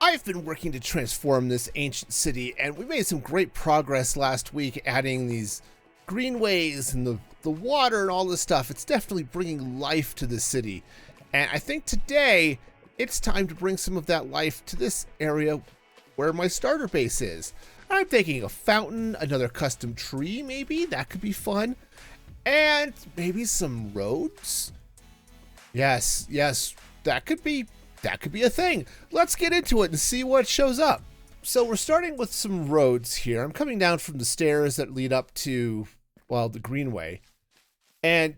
I've been working to transform this ancient city, and we made some great progress last week adding these greenways and the water and all this stuff. It's definitely bringing life to the city. And I think today it's time to bring some of that life to this area where my starter base is. I'm thinking a fountain, another custom tree maybe, that could be fun. And maybe some roads? Yes, that could be a thing. Let's get into it and see what shows up. So we're starting with some roads here. I'm coming down from the stairs that lead up to, well, the greenway. And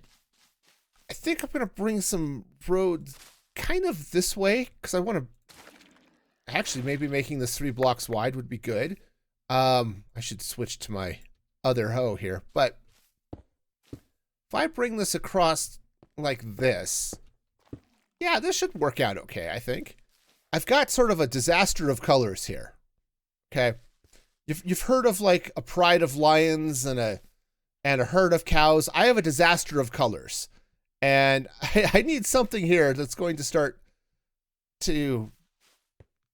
I think I'm going to bring some roads kind of this way because I want to, actually maybe making this 3 blocks wide would be good. I should switch to my other hoe here, but if I bring this across like this, yeah, this should work out okay, I think. I've got sort of a disaster of colors here. Okay. You've heard of like a pride of lions and a herd of cows. I have a disaster of colors. And I need something here that's going to start to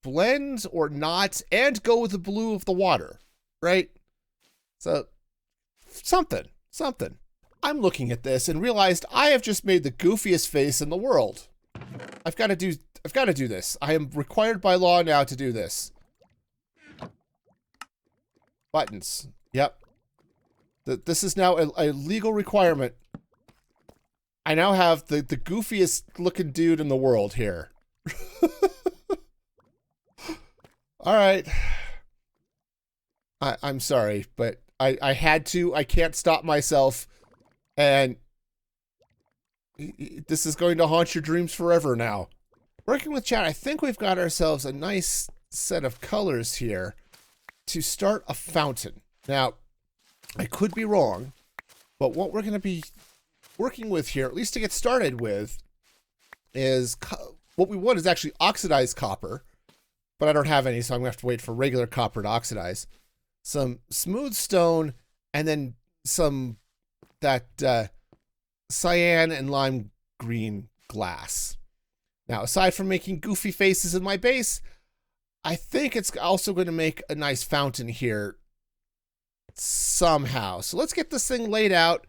blend or not and go with the blue of the water, right? So something. I'm looking at this and realized I have just made the goofiest face in the world. I've got to do this. I am required by law now to do this. Buttons. Yep. This is now a legal requirement. I now have the goofiest looking dude in the world here. All right. I'm sorry, but I had to. I can't stop myself. And this is going to haunt your dreams forever now. Working with chat, I think we've got ourselves a nice set of colors here to start a fountain. Now, I could be wrong, but what we're going to be working with here, at least to get started with, is what we want is actually oxidized copper, but I don't have any, so I'm going to have to wait for regular copper to oxidize. Some smooth stone, and then some that cyan and lime green glass. Now, aside from making goofy faces in my base, I think it's also going to make a nice fountain here somehow. So let's get this thing laid out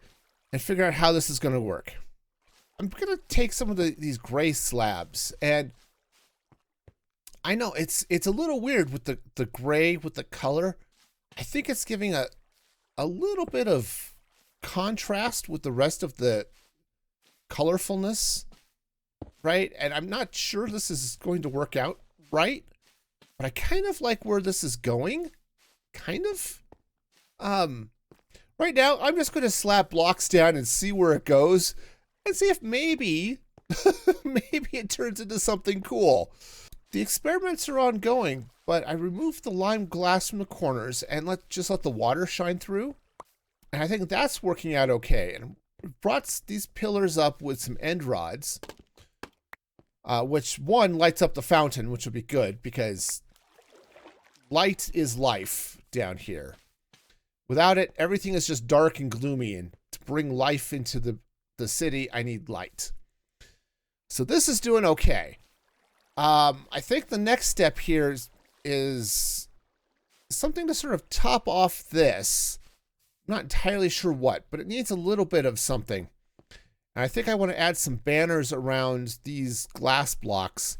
and figure out how this is going to work. I'm going to take some of these gray slabs, and I know it's a little weird with the gray with the color. I think it's giving a little bit of contrast with the rest of the colorfulness, right? And I'm not sure this is going to work out right, but I kind of like where this is going. Kind of. Right now, I'm just going to slap blocks down and see where it goes and see if maybe it turns into something cool. The experiments are ongoing, but I removed the lime glass from the corners and let the water shine through. And I think that's working out okay. And we brought these pillars up with some end rods, which one lights up the fountain, which will be good because light is life down here. Without it, everything is just dark and gloomy, and to bring life into the city, I need light. So this is doing okay. I think the next step here is something to sort of top off this. I'm not entirely sure what, but it needs a little bit of something. And I think I want to add some banners around these glass blocks.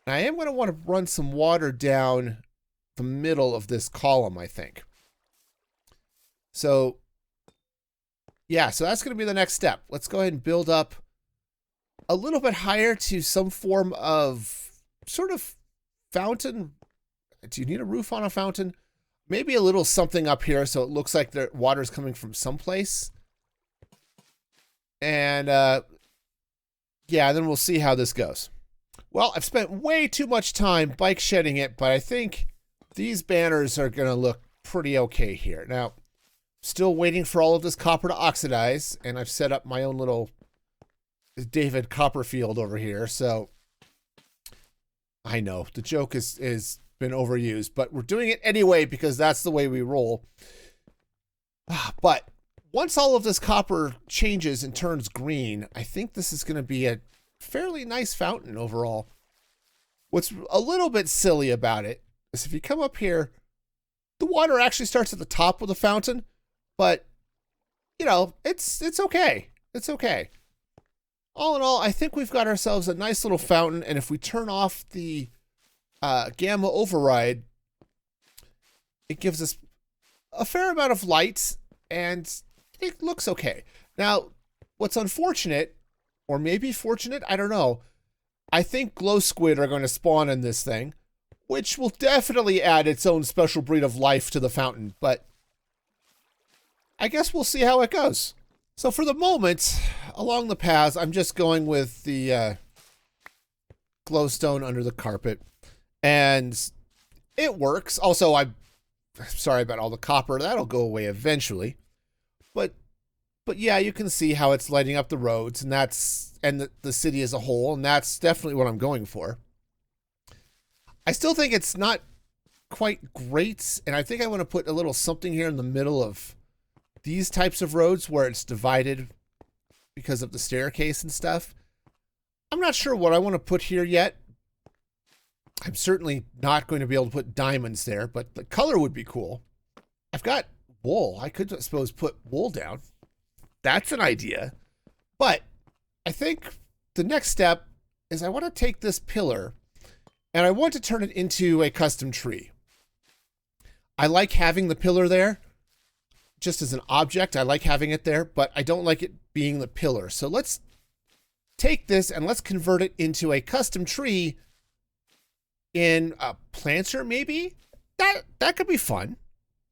And I am going to want to run some water down the middle of this column, I think. So, yeah, so that's going to be the next step. Let's go ahead and build up a little bit higher to some form of sort of fountain. Do you need a roof on a fountain? Maybe a little something up here so it looks like the water is coming from someplace. And, yeah, then we'll see how this goes. Well, I've spent way too much time bike shedding it, but I think these banners are going to look pretty okay here. Now, still waiting for all of this copper to oxidize, and I've set up my own little David Copperfield over here, so I know the joke is been overused, but we're doing it anyway because that's the way we roll. But once all of this copper changes and turns green, I think this is going to be a fairly nice fountain overall. What's a little bit silly about it is if you come up here, the water actually starts at the top of the fountain, but you know, it's okay. It's okay. All in all, I think we've got ourselves a nice little fountain, and if we turn off the gamma override, it gives us a fair amount of light, and it looks okay. Now, what's unfortunate, or maybe fortunate, I don't know, I think glow squid are going to spawn in this thing, which will definitely add its own special breed of life to the fountain, but I guess we'll see how it goes. So for the moment, along the paths, I'm just going with the glowstone under the carpet, and it works. Also, I'm sorry about all the copper. That'll go away eventually. But yeah, you can see how it's lighting up the roads, and the city as a whole, and that's definitely what I'm going for. I still think it's not quite great, and I think I want to put a little something here in the middle of these types of roads where it's divided because of the staircase and stuff. I'm not sure what I want to put here yet. I'm certainly not going to be able to put diamonds there, but the color would be cool. I've got wool. I could, I suppose, put wool down. That's an idea. But I think the next step is I want to take this pillar and I want to turn it into a custom tree. I like having the pillar there just as an object. I like having it there, but I don't like it being the pillar. So let's take this and let's convert it into a custom tree in a planter, maybe? That could be fun.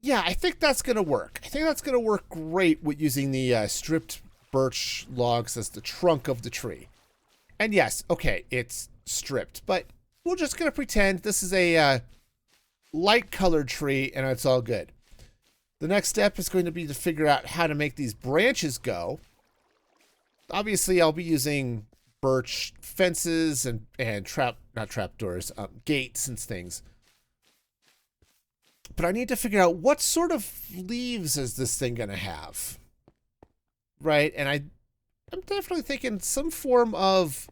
Yeah, I think that's going to work. I think that's going to work great with using the stripped birch logs as the trunk of the tree. And yes, okay, it's stripped, but we're just going to pretend this is a light colored tree and it's all good. The next step is going to be to figure out how to make these branches go. Obviously, I'll be using birch fences and not trapdoors, gates and things. But I need to figure out what sort of leaves is this thing going to have. Right? And I'm definitely thinking some form of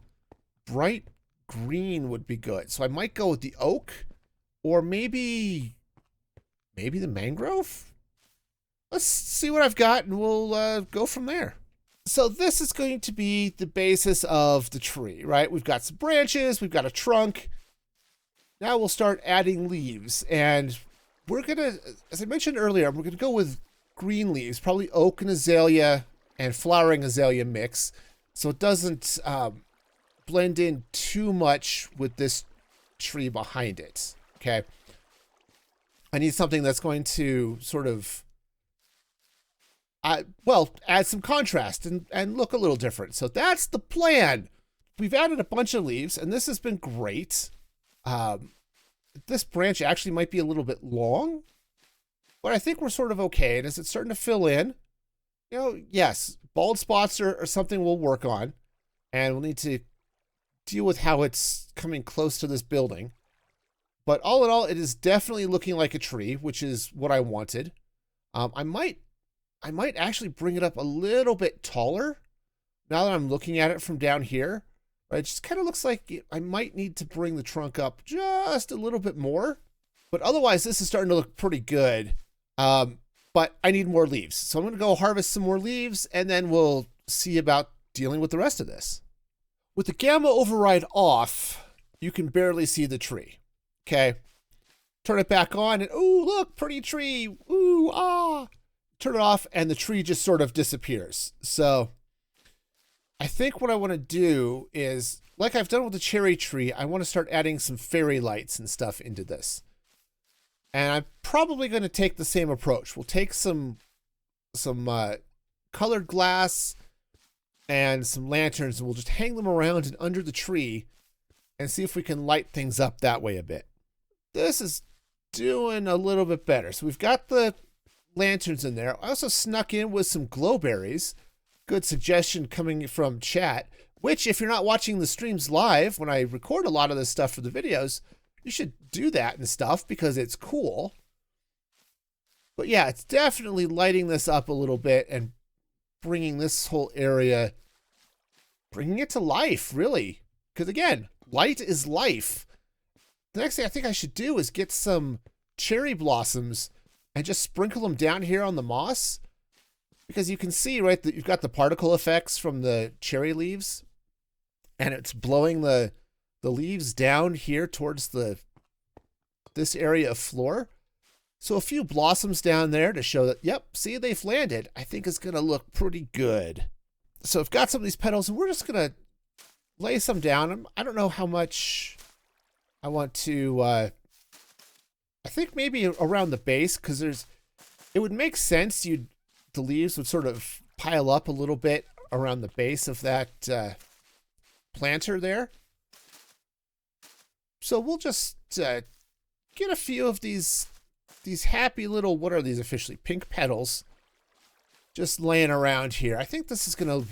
bright green would be good. So I might go with the oak or maybe the mangrove. Let's see what I've got and we'll go from there. So this is going to be the basis of the tree, right? We've got some branches, we've got a trunk. Now we'll start adding leaves, and we're gonna, as I mentioned earlier, we're gonna go with green leaves, probably oak and azalea and flowering azalea mix, so it doesn't blend in too much with this tree behind it, okay? I need something that's going to sort of add some contrast and look a little different. So that's the plan. We've added a bunch of leaves, and this has been great. This branch actually might be a little bit long, but I think we're sort of okay. And as it's starting to fill in, you know, yes, bald spots are something we'll work on, and we'll need to deal with how it's coming close to this building. But all in all, it is definitely looking like a tree, which is what I wanted. I might actually bring it up a little bit taller now that I'm looking at it from down here. It just kind of looks like I might need to bring the trunk up just a little bit more. But otherwise, this is starting to look pretty good. But I need more leaves. So I'm going to go harvest some more leaves, and then we'll see about dealing with the rest of this. With the gamma override off, you can barely see the tree. Okay? Turn it back on, and ooh, look, pretty tree. Ooh, ah. Turn it off, and the tree just sort of disappears. So I think what I want to do is, like I've done with the cherry tree, I want to start adding some fairy lights and stuff into this. And I'm probably going to take the same approach. We'll take some colored glass and some lanterns, and we'll just hang them around and under the tree and see if we can light things up that way a bit. This is doing a little bit better. So we've got the lanterns in there. I also snuck in with some glowberries. Good suggestion coming from chat, which if you're not watching the streams live, when I record a lot of this stuff for the videos, you should do that and stuff because it's cool. But yeah, it's definitely lighting this up a little bit and bringing this whole area, bringing it to life, really. Because again, light is life. The next thing I think I should do is get some cherry blossoms and just sprinkle them down here on the moss. Because you can see, right, that you've got the particle effects from the cherry leaves. And it's blowing the leaves down here towards this area of floor. So a few blossoms down there to show that, yep, see, they've landed. I think it's going to look pretty good. So I've got some of these petals, and we're just going to lay some down. I don't know how much I want to, I think maybe around the base, because it would make sense the leaves would sort of pile up a little bit around the base of that planter there. So we'll just get a few of these happy little, what are these officially, pink petals, just laying around here. I think this is going to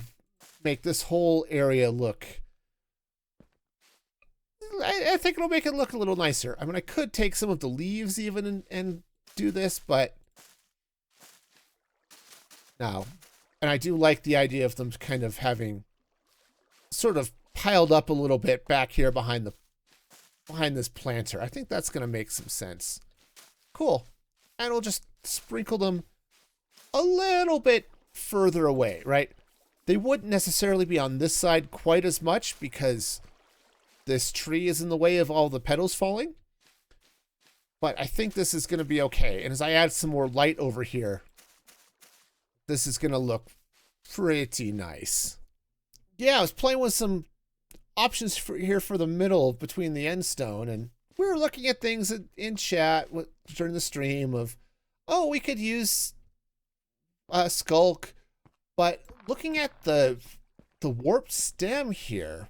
make this whole area look, I think it'll make it look a little nicer. I mean, I could take some of the leaves even and do this, but no. And I do like the idea of them kind of having sort of piled up a little bit back here behind this planter. I think that's going to make some sense. Cool. And we'll just sprinkle them a little bit further away, right? They wouldn't necessarily be on this side quite as much because this tree is in the way of all the petals falling. But I think this is going to be okay. And as I add some more light over here, this is going to look pretty nice. Yeah, I was playing with some options for the middle between the end stone, and we were looking at things in chat during the stream of, oh, we could use skulk, but looking at the warped stem here,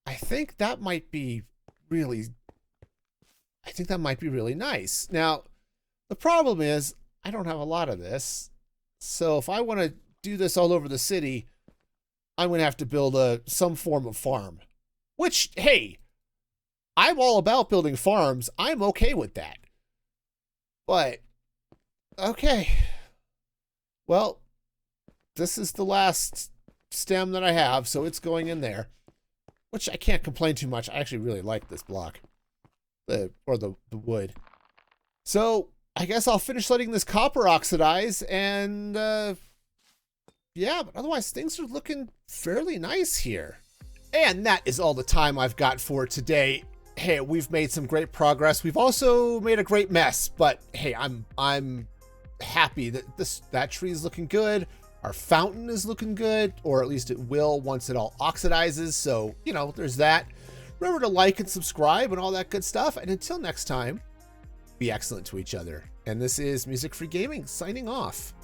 I think that might be really nice. Now, the problem is I don't have a lot of this, so if I want to do this all over the city, I'm going to have to build some form of farm, which, hey, I'm all about building farms. I'm okay with that. But, okay. Well, this is the last stem that I have, so it's going in there, which I can't complain too much. I actually really like this block, the wood. So I guess I'll finish letting this copper oxidize, and yeah, but otherwise things are looking fairly nice here. And that is all the time I've got for today. Hey, we've made some great progress. We've also made a great mess, but hey, I'm happy that that tree is looking good. Our fountain is looking good, or at least it will once it all oxidizes. So, you know, there's that. Remember to like and subscribe and all that good stuff. And until next time, be excellent to each other. And this is Music Free Gaming signing off.